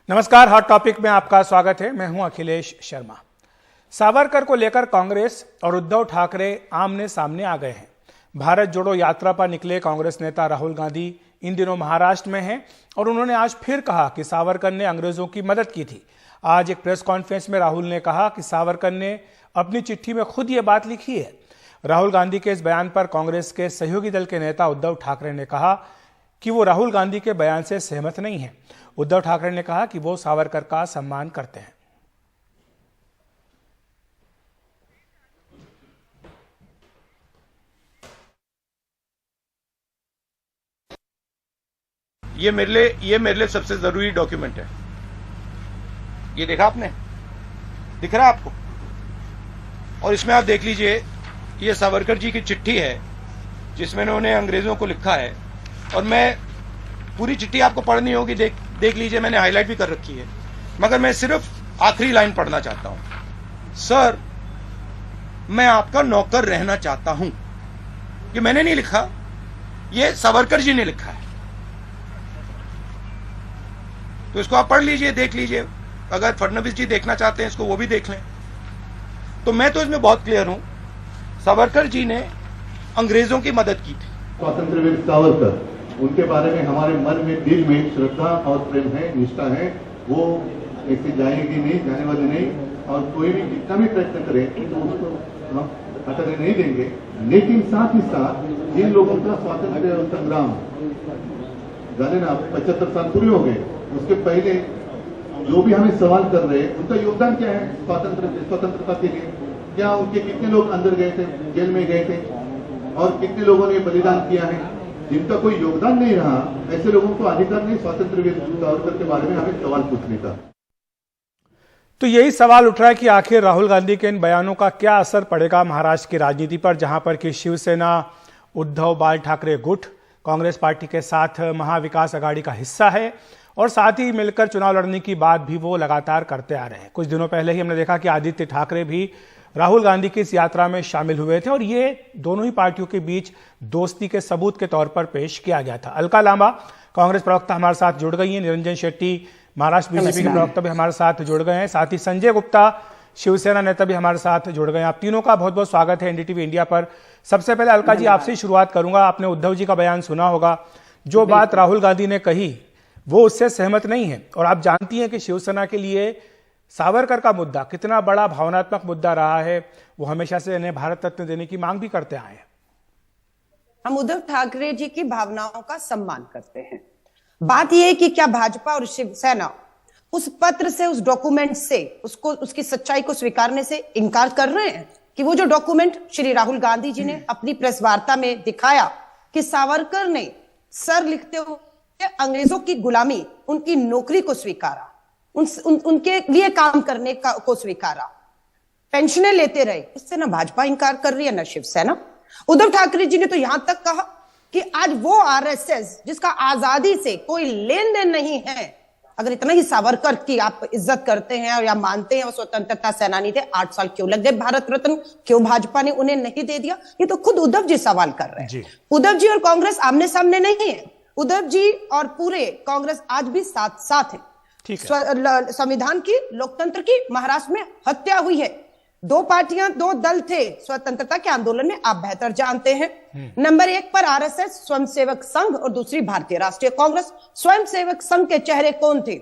नमस्कार, hot topic में आपका स्वागत है। मैं हूं अखिलेश शर्मा। सावरकर को लेकर कांग्रेस और उद्धव ठाकरे आमने सामने आ गए हैं। भारत जोड़ो यात्रा पर निकले कांग्रेस नेता राहुल गांधी इन दिनों महाराष्ट्र में हैं और उन्होंने आज फिर कहा कि सावरकर ने अंग्रेजों की मदद की थी। आज एक प्रेस कॉन्फ्रेंस में राहुल ने कहा कि सावरकर ने अपनी चिट्ठी में खुद ये बात लिखी है। राहुल गांधी के इस बयान पर कांग्रेस के सहयोगी दल के नेता उद्धव ठाकरे ने कहा कि वो राहुल गांधी के बयान से सहमत नहीं है। उद्धव ठाकरे ने कहा कि वो सावरकर का सम्मान करते हैं। ये मेरे लिए सबसे जरूरी डॉक्यूमेंट है। ये देखा आपने, दिख रहा है आपको? और इसमें आप देख लीजिए, ये सावरकर जी की चिट्ठी है जिसमें उन्होंने अंग्रेजों को लिखा है। और मैं पूरी चिट्ठी आपको पढ़नी होगी, देख लीजिए, मैंने हाईलाइट भी कर रखी है, मगर मैं सिर्फ आखिरी लाइन पढ़ना चाहता हूं। सर, मैं आपका नौकर रहना चाहता हूं। ये मैंने नहीं लिखा, ये सावरकर जी ने लिखा है। तो इसको आप पढ़ लीजिए, देख लीजिए। अगर फडणवीस जी देखना चाहते हैं इसको, वो भी देख लें। तो मैं तो इसमें बहुत क्लियर हूं, सावरकर जी ने अंग्रेजों की मदद की थी। स्वातंत्रवीर सावरकर, उनके बारे में हमारे मन में, दिल में श्रद्धा और प्रेम है, निष्ठा है। वो ऐसे जाएगी नहीं, जाने वाली नहीं। और कोई भी जितना भी प्रयत्न करे तो उसको हम हटने नहीं देंगे। लेकिन साथ ही साथ जिन लोगों का स्वातंत्र संग्राम, जाने ना 75 साल पूरे हो गए, उसके पहले जो भी हमें सवाल कर रहे हैं, उनका योगदान क्या है स्वतंत्रता के लिए? क्या उनके कितने लोग अंदर गए थे, जेल में गए थे, और कितने लोगों ने बलिदान किया है? जिनका कोई योगदान नहीं रहा, ऐसे लोगों को अधिकार नहीं स्वातंत्रवीर सावरकर के बारे में हमें सवाल पूछने का। तो यही सवाल उठ रहा है कि आखिर राहुल गांधी के इन बयानों का क्या असर पड़ेगा महाराष्ट्र की राजनीति पर, जहां पर कि शिवसेना, उद्धव बाल ठाकरे गुट कांग्रेस पार्टी के साथ महाविकास आघाड़ी का हिस्सा है और साथ ही मिलकर चुनाव लड़ने की बात भी वो लगातार करते आ रहे हैं। कुछ दिनों पहले ही हमने देखा कि आदित्य ठाकरे भी राहुल गांधी की इस यात्रा में शामिल हुए थे और ये दोनों ही पार्टियों के बीच दोस्ती के सबूत के तौर पर पेश किया गया था। अलका लांबा कांग्रेस प्रवक्ता हमारे साथ जुड़ गई हैं, निरंजन शेट्टी महाराष्ट्र बीजेपी के प्रवक्ता भी हमारे साथ जुड़ गए हैं, साथ ही संजय गुप्ता शिवसेना नेता भी हमारे साथ जुड़ गए हैं। आप तीनों का बहुत बहुत स्वागत है एनडीटीवी इंडिया पर। सबसे पहले अलका जी, आपसे शुरुआत करूंगा। आपने उद्धव जी का बयान सुना होगा। जो बात राहुल गांधी ने कही वो उससे सहमत नहीं है और आप जानती हैं कि शिवसेना के लिए सावरकर का मुद्दा कितना बड़ा भावनात्मक मुद्दा रहा है। वो हमेशा से इन्हें भारत रत्न देने की मांग भी करते आए हैं। हम उद्धव ठाकरे जी की भावनाओं का सम्मान करते हैं। बात यह है कि क्या भाजपा और शिवसेना उस पत्र से, उस डॉक्यूमेंट से, उसकी सच्चाई को स्वीकारने से इनकार कर रहे हैं कि वो जो डॉक्यूमेंट श्री राहुल गांधी जी ने अपनी प्रेस वार्ता में दिखाया कि सावरकर ने सर लिखते हुए अंग्रेजों की गुलामी, उनकी नौकरी को स्वीकारा, उनके लिए काम करने को स्वीकारा, पेंशनें लेते रहे, इससे ना भाजपा इनकार कर रही है ना शिवसेना। उद्धव ठाकरे जी ने तो यहां तक कहा कि आज वो आरएसएस जिसका आजादी से कोई लेन देन नहीं है, अगर इतना ही सावरकर की आप इज्जत करते हैं और या मानते हैं वो स्वतंत्रता सेनानी थे, 8 साल क्यों लग गए भारत रत्न, क्यों भाजपा ने उन्हें नहीं दे दिया? ये तो खुद उद्धव जी सवाल कर रहे हैं। उद्धव जी और कांग्रेस आमने सामने नहीं है। उद्धव जी और पूरे कांग्रेस आज भी साथ साथ है। संविधान की, लोकतंत्र की महाराष्ट्र में हत्या हुई है। 2 पार्टियां, 2 दल थे स्वतंत्रता के आंदोलन में, आप बेहतर जानते हैं। नंबर 1 पर आरएसएस स्वयंसेवक संघ और दूसरी भारतीय राष्ट्रीय कांग्रेस। स्वयंसेवक संघ के चेहरे कौन थे?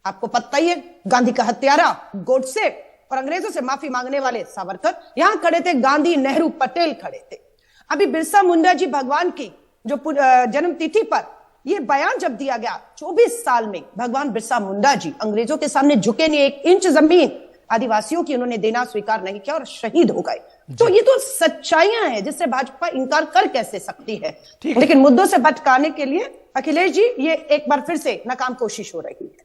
आपको पता ही है, गांधी का हत्यारा गोडसे और अंग्रेजों से माफी मांगने वाले सावरकर। यहां खड़े थे गांधी, नेहरू, पटेल खड़े थे। अभी बिरसा मुंडा जी भगवान की जो जन्म तिथि पर ये बयान जब दिया गया, 24 साल में भगवान बिरसा मुंडा जी अंग्रेजों के सामने झुके नहीं, 1 इंच जमीन आदिवासियों की उन्होंने देना स्वीकार नहीं किया और शहीद हो गए। तो ये तो सच्चाइयां हैं जिससे भाजपा इनकार कर कैसे सकती है। लेकिन मुद्दों से भटकाने के लिए अखिलेश जी ये एक बार फिर से नाकाम कोशिश हो रही है।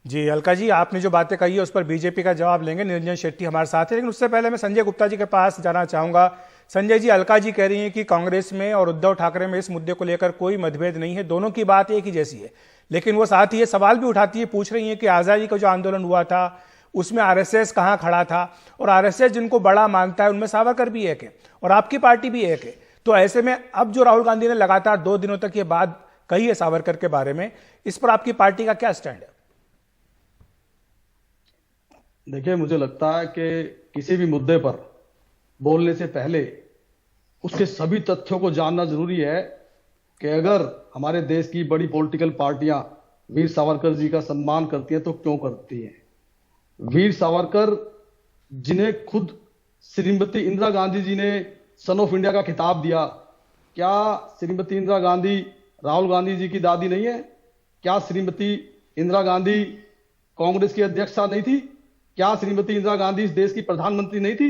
जी अलका जी, आपने जो बातें कही है उस पर बीजेपी का जवाब लेंगे, निरंजन शेट्टी हमारे साथ है। लेकिन उससे पहले मैं संजय गुप्ता जी के पास जाना चाहूंगा। संजय जी, अलका जी कह रही हैं कि कांग्रेस में और उद्धव ठाकरे में इस मुद्दे को लेकर कोई मतभेद नहीं है, दोनों की बात एक ही जैसी है। लेकिन वो साथ ही ये सवाल भी उठाती है, पूछ रही है कि आजादी का जो आंदोलन हुआ था उसमें आरएसएस कहां खड़ा था, और आरएसएस जिनको बड़ा मानता है उनमें सावरकर भी एक है और आपकी पार्टी भी एक है। तो ऐसे में अब जो राहुल गांधी ने लगातार 2 दिनों तक ये बात कही है सावरकर के बारे में, इस पर आपकी पार्टी का क्या स्टैंड है? देखिए, मुझे लगता है कि किसी भी मुद्दे पर बोलने से पहले उसके सभी तथ्यों को जानना जरूरी है कि अगर हमारे देश की बड़ी पॉलिटिकल पार्टियां वीर सावरकर जी का सम्मान करती हैं तो क्यों करती हैं। वीर सावरकर जिन्हें खुद श्रीमती इंदिरा गांधी जी ने सन ऑफ इंडिया का खिताब दिया, क्या श्रीमती इंदिरा गांधी राहुल गांधी जी की दादी नहीं है? क्या श्रीमती इंदिरा गांधी कांग्रेस की अध्यक्षा नहीं थी? क्या श्रीमती इंदिरा गांधी इस देश की प्रधानमंत्री नहीं थी?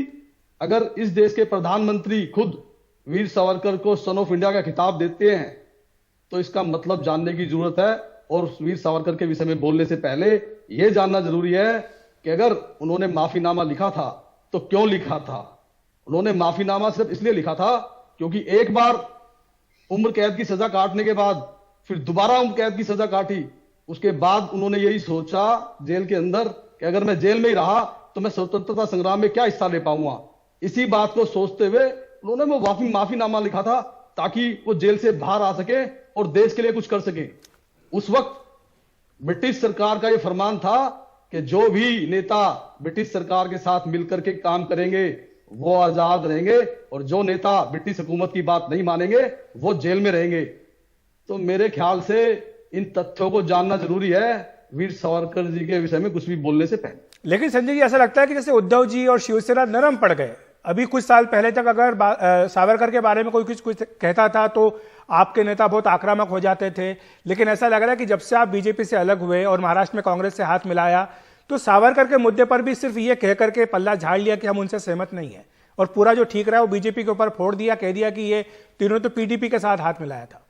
अगर इस देश के प्रधानमंत्री खुद वीर सावरकर को सन ऑफ इंडिया का खिताब देते हैं तो इसका मतलब जानने की जरूरत है। और वीर सावरकर के विषय में बोलने से पहले यह जानना जरूरी है कि अगर उन्होंने माफीनामा लिखा था तो क्यों लिखा था। उन्होंने माफीनामा सिर्फ इसलिए लिखा था क्योंकि एक बार उम्र कैद की सजा काटने के बाद फिर दोबारा उम्र कैद की सजा काटी। उसके बाद उन्होंने यही सोचा जेल के अंदर कि अगर मैं जेल में ही रहा तो मैं स्वतंत्रता संग्राम में क्या हिस्सा ले पाऊंगा। इसी बात को सोचते हुए उन्होंने वो माफीनामा लिखा था ताकि वो जेल से बाहर आ सके और देश के लिए कुछ कर सके। उस वक्त ब्रिटिश सरकार का यह फरमान था कि जो भी नेता ब्रिटिश सरकार के साथ मिलकर के काम करेंगे वो आजाद रहेंगे और जो नेता ब्रिटिश हुकूमत की बात नहीं मानेंगे वो जेल में रहेंगे। तो मेरे ख्याल से इन तथ्यों को जानना जरूरी है वीर सावरकर जी के विषय में कुछ भी बोलने से पहले। लेकिन संजय जी, ऐसा लगता है कि जैसे उद्धव जी और शिवसेना नरम पड़ गए। अभी कुछ साल पहले तक अगर सावरकर के बारे में कोई कुछ कहता था तो आपके नेता बहुत आक्रामक हो जाते थे, लेकिन ऐसा लग रहा है कि जब से आप बीजेपी से अलग हुए और महाराष्ट्र में कांग्रेस से हाथ मिलाया तो सावरकर के मुद्दे पर भी सिर्फ ये कह करके पल्ला झाड़ लिया कि हम उनसे सहमत नहीं है, और पूरा जो ठीक रहा वो बीजेपी के ऊपर फोड़ दिया, कह दिया कि ये तीनों तो पीडीपी के साथ हाथ मिलाया था।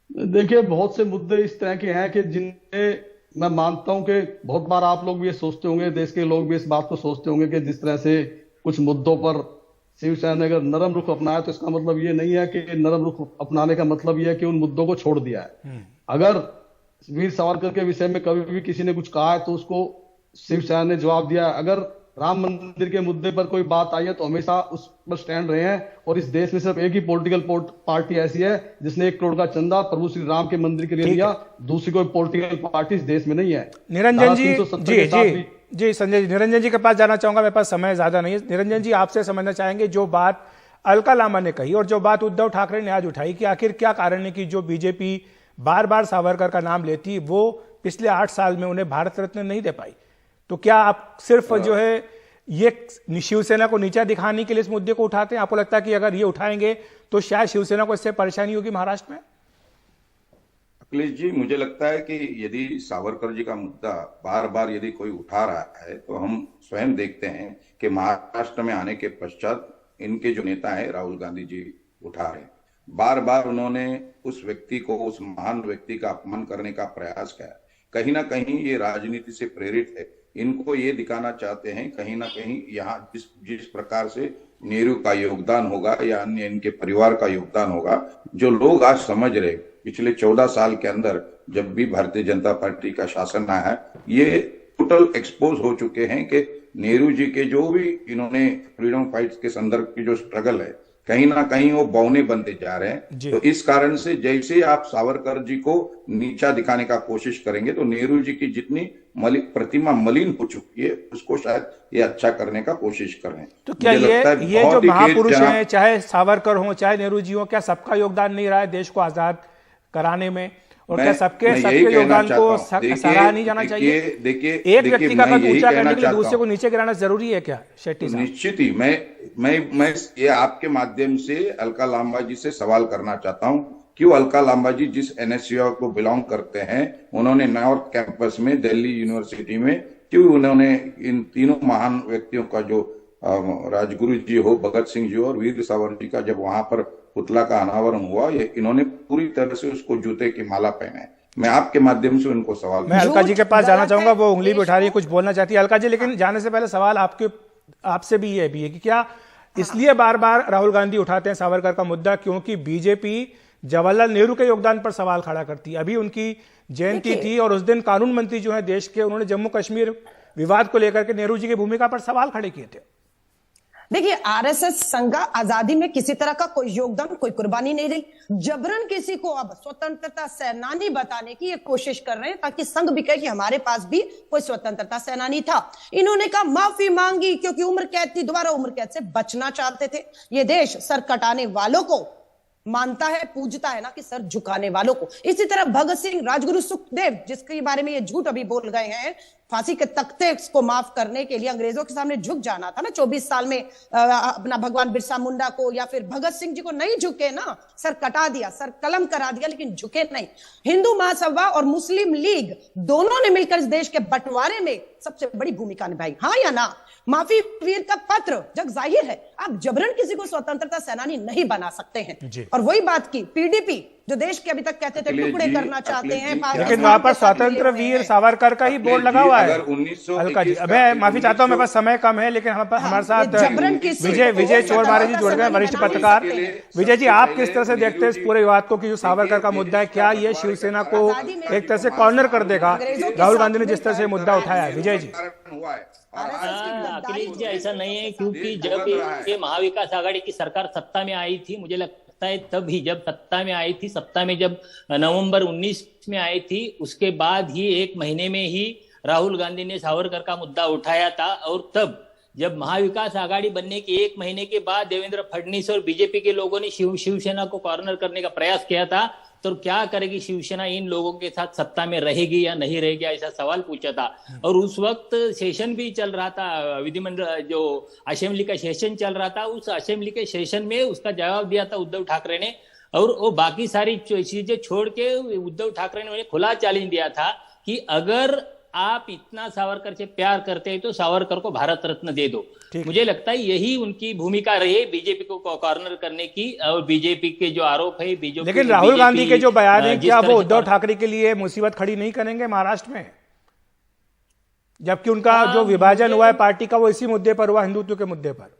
देखिए, बहुत से मुद्दे इस तरह के हैं कि जिनमें मैं मानता हूं कि बहुत बार आप लोग भी ये सोचते होंगे, देश के लोग भी इस बात को सोचते होंगे कि जिस तरह से कुछ मुद्दों पर शिवसेना ने अगर नरम रुख अपनाया तो इसका मतलब ये नहीं है कि नरम रुख अपनाने का मतलब ये है कि उन मुद्दों को छोड़ दिया है। अगर वीर सावरकर के विषय में कभी भी किसी ने कुछ कहा है तो उसको शिवसेना ने जवाब दिया। अगर राम मंदिर के मुद्दे पर कोई बात आई है तो हमेशा उस पर स्टैंड रहे हैं। और इस देश में सिर्फ एक ही पॉलिटिकल पार्टी ऐसी है जिसने 1 करोड़ का चंदा प्रभु श्री राम के मंदिर के लिए लिया, दूसरी कोई पॉलिटिकल पार्टी इस देश में नहीं है। निरंजन जी संजय जी, निरंजन जी के पास जाना चाहूंगा, मेरे पास समय ज्यादा नहीं है। निरंजन जी, आपसे समझना चाहेंगे जो बात अलका लांबा ने कही और जो बात उद्धव ठाकरे ने आज उठाई कि आखिर क्या कारण है कि जो बीजेपी बार बार सावरकर का नाम लेती वो पिछले 8 साल में उन्हें भारत रत्न नहीं दे पाई। तो क्या आप सिर्फ जो है ये शिवसेना को नीचा दिखाने के लिए इस मुद्दे को उठाते हैं? आपको लगता है कि अगर ये उठाएंगे तो शायद शिवसेना को इससे परेशानी होगी महाराष्ट्र में? अखिलेश जी, मुझे लगता है कि यदि सावरकर जी का मुद्दा बार बार यदि कोई उठा रहा है तो हम स्वयं देखते हैं कि महाराष्ट्र में आने के पश्चात इनके जो नेता है राहुल गांधी जी उठा रहे हैं। बार बार उन्होंने उस व्यक्ति को, उस महान व्यक्ति का अपमान करने का प्रयास किया। कहीं ना कहीं ये राजनीति से प्रेरित है। इनको ये दिखाना चाहते हैं कहीं ना कहीं यहाँ जिस प्रकार से नेहरू का योगदान होगा या अन्य इनके परिवार का योगदान होगा, जो लोग आज समझ रहे पिछले 14 साल के अंदर जब भी भारतीय जनता पार्टी का शासन आया है, ये टोटल एक्सपोज हो चुके हैं कि नेहरू जी के जो भी इन्होंने फ्रीडम फाइट्स के संदर्भ की जो स्ट्रगल है कहीं ना कहीं वो बौने बनते जा रहे हैं। तो इस कारण से जैसे आप सावरकर जी को नीचा दिखाने का कोशिश करेंगे तो नेहरू जी की जितनी प्रतिमा मलिन हो चुकी है उसको शायद ये अच्छा करने का कोशिश कर रहे हैं। तो क्या ये जो महापुरुष हैं, चाहे सावरकर हो चाहे नेहरू जी हो, क्या सबका योगदान नहीं रहा है देश को आजाद कराने में? और क्या सबके योगदान को सराहा नहीं जाना चाहिए? देखिए, एक व्यक्ति का अगर ऊंचा करने के लिए दूसरे को नीचे गिराना जरूरी है क्या शेट्टी साहब? निश्चित ही मैं ये आपके माध्यम से अलका लांबा जी से सवाल करना चाहता हूं, क्यों अलका लांबा जी जिस एनएसयूआई को बिलोंग करते हैं, उन्होंने नॉर्थ कैंपस में दिल्ली यूनिवर्सिटी में क्यों उन्होंने इन तीनों महान व्यक्तियों का जो राजगुरु जी हो, भगत सिंह जी और वीर सावरकर जी का जब वहां पर पुतला का अनावरण हुआ, ये इन्होंने पूरी तरह से उसको जूते की माला पहने। मैं आपके माध्यम से उनको सवाल, मैं अलका जी के पास जाना चाहूंगा, वो उंगली भी उठा रही है, कुछ बोलना चाहती है अलका जी। लेकिन जाने से पहले सवाल आपसे भी ये भी है कि क्या इसलिए बार बार राहुल गांधी उठाते हैं सावरकर का मुद्दा क्योंकि बीजेपी जवाहरलाल नेहरू के योगदान पर सवाल खड़ा करती है? अभी उनकी जयंती थी और उस दिन कानून मंत्री जो है देश के, उन्होंने जम्मू कश्मीर विवाद को लेकर के नेहरू जी की भूमिका पर सवाल खड़े किए थे। देखिए, आरएसएस संघ आजादी में किसी तरह का कोई योगदान, कोई कुर्बानी नहीं रही। जबरन किसी को अब स्वतंत्रता सेनानी बताने की ये कोशिश कर रहे हैं ताकि संघ भी कहे कि हमारे पास भी कोई स्वतंत्रता सेनानी था। इन्होंने कहा माफी मांगी क्योंकि उम्र कैद थी, दोबारा उम्र कैद से बचना चाहते थे। ये देश सर कटाने वालों को मानता है, पूजता है, ना कि सर झुकाने वालों को। इसी तरह भगत सिंह, राजगुरु सुखदेव, जिसके बारे में ये झूठ अभी बोल गए हैं, फांसी के तख्ते को माफ करने के लिए अंग्रेजों के सामने झुक जाना था ना 24 साल में, अपना भगवान बिरसा मुंडा को या फिर भगत सिंह जी को नहीं झुके ना, सर कटा दिया, सर कलम करा दिया, लेकिन झुके नहीं। हिंदू महासभा और मुस्लिम लीग दोनों ने मिलकर इस देश के बंटवारे में सबसे बड़ी भूमिका निभाई, हाँ या ना? माफी वीर का पत्र जग जाहिर है। आप जबरन किसी को स्वतंत्रता सेनानी नहीं बना सकते हैं। और वही बात की पीडीपी, जो देश के अभी तक कहते थे टुकड़े करना चाहते हैं, लेकिन वहां पर स्वतंत्र वीर सावरकर का ही बोर्ड लगा हुआ है। अलका जी, मैं माफी चाहता हूं, मेरे पास समय कम है, लेकिन हमारे साथ विजय चोरमारे जी जुड़ गए, वरिष्ठ पत्रकार। विजय जी, आप किस तरह से देखते हैं इस पूरे विवाद को कि जो सावरकर का मुद्दा है, क्या ये शिवसेना को एक तरह से कॉर्नर कर देगा राहुल गांधी ने जिस तरह से मुद्दा उठाया है? विजय जी। अखिलेश जी, ऐसा नहीं है, क्योंकि जब ये महाविकास आघाड़ी की सरकार सत्ता में आई थी, मुझे लगता है तभी जब सत्ता में आई थी, सत्ता में जब नवंबर 19 में आई थी, उसके बाद ही 1 महीने में ही राहुल गांधी ने सावरकर का मुद्दा उठाया था। और तब जब महाविकास आघाड़ी बनने के 1 महीने के बाद देवेंद्र फडणवीस और बीजेपी के लोगों ने शिवसेना को कॉर्नर करने का प्रयास किया था। तो क्या करेगी शिवसेना, इन लोगों के साथ सत्ता में रहेगी या नहीं रहेगी, ऐसा सवाल पूछा था। और उस वक्त सेशन भी चल रहा था, विधिमंडल जो असेंबली का सेशन चल रहा था, उस असेंबली के सेशन में उसका जवाब दिया था उद्धव ठाकरे ने। और वो बाकी सारी चीजें छोड़ के उद्धव ठाकरे ने उन्हें खुला चैलेंज दिया था कि अगर आप इतना सावरकर से प्यार करते हैं तो सावरकर को भारत रत्न दे दो। मुझे लगता है यही उनकी भूमिका रही है बीजेपी को कॉर्नर करने की। और बीजेपी के जो आरोप है, बीजेपी, लेकिन राहुल गांधी के जो बयान है, क्या वो उद्धव ठाकरे के लिए मुसीबत खड़ी नहीं करेंगे महाराष्ट्र में? जबकि उनका जो विभाजन हुआ है पार्टी का, वो इसी मुद्दे पर हुआ, हिंदुत्व के मुद्दे पर।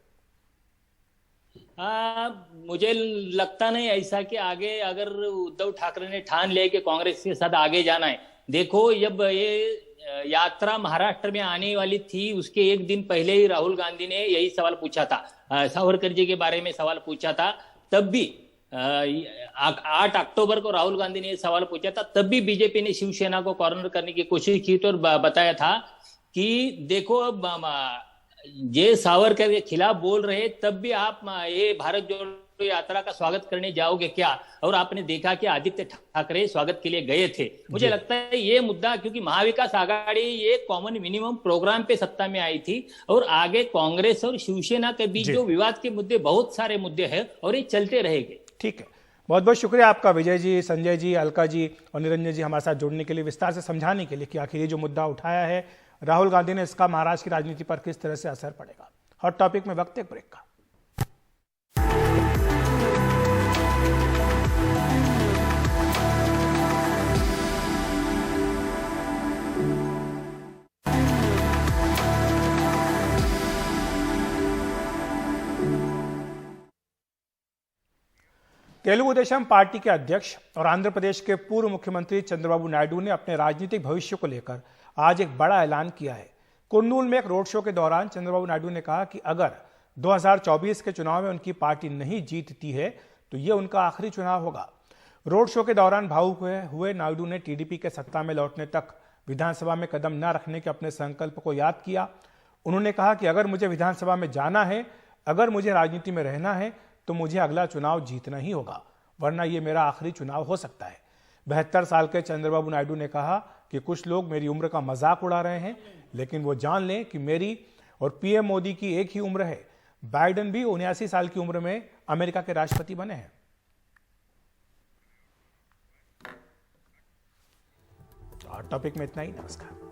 मुझे लगता नहीं ऐसा कि आगे अगर उद्धव ठाकरे ने ठान लिया कि कांग्रेस के साथ आगे जाना है। देखो, जब ये यात्रा महाराष्ट्र में आने वाली थी, उसके 1 दिन पहले ही राहुल गांधी ने यही सवाल पूछा था, सावरकर जी के बारे में सवाल पूछा था। तब भी 8 अक्टूबर को राहुल गांधी ने यह सवाल पूछा था, तब भी बीजेपी ने शिवसेना को कॉर्नर करने की कोशिश की तो बताया था कि देखो, अब ये सावरकर के खिलाफ बोल रहे, तब भी आप ये भारत जोड़ो यात्रा का स्वागत करने जाओगे क्या? और आपने देखा कि आदित्य ठाकरे स्वागत के लिए गए थे। मुझे लगता है ये मुद्दा, क्योंकि महाविकास आघाड़ी ये कॉमन मिनिमम प्रोग्राम पे सत्ता में आई थी, और आगे कांग्रेस और शिवसेना के बीच जो विवाद के मुद्दे, बहुत सारे मुद्दे हैं और ये चलते रहेंगे। ठीक है, बहुत बहुत शुक्रिया आपका विजय जी, संजय जी, अलका जी और निरंजन जी हमारे साथ जुड़ने के लिए, विस्तार से समझाने के लिए कि आखिर ये जो मुद्दा उठाया है राहुल गांधी ने, इसका महाराष्ट्र की राजनीति पर किस तरह से असर पड़ेगा। हॉट टॉपिक में वक्त एक ब्रेक का। तेलुगु देशम पार्टी के अध्यक्ष और आंध्र प्रदेश के पूर्व मुख्यमंत्री चंद्रबाबू नायडू ने अपने राजनीतिक भविष्य को लेकर आज एक बड़ा ऐलान किया है। कुर्नूल में एक रोड शो के दौरान चंद्रबाबू नायडू ने कहा कि अगर 2024 के चुनाव में उनकी पार्टी नहीं जीतती है तो ये उनका आखिरी चुनाव होगा। रोड शो के दौरान भावुक हुए नायडू ने टीडीपी के सत्ता में लौटने तक विधानसभा में कदम न रखने के अपने संकल्प को याद किया। उन्होंने कहा कि अगर मुझे विधानसभा में जाना है, अगर मुझे राजनीति में रहना है, तो मुझे अगला चुनाव जीतना ही होगा, वरना यह मेरा आखिरी चुनाव हो सकता है। 72 साल के चंद्रबाबू नायडू ने कहा कि कुछ लोग मेरी उम्र का मजाक उड़ा रहे हैं, लेकिन वो जान लें कि मेरी और पीएम मोदी की एक ही उम्र है। बाइडेन भी 79 साल की उम्र में अमेरिका के राष्ट्रपति बने हैं। टॉपिक में इतना ही, नमस्कार।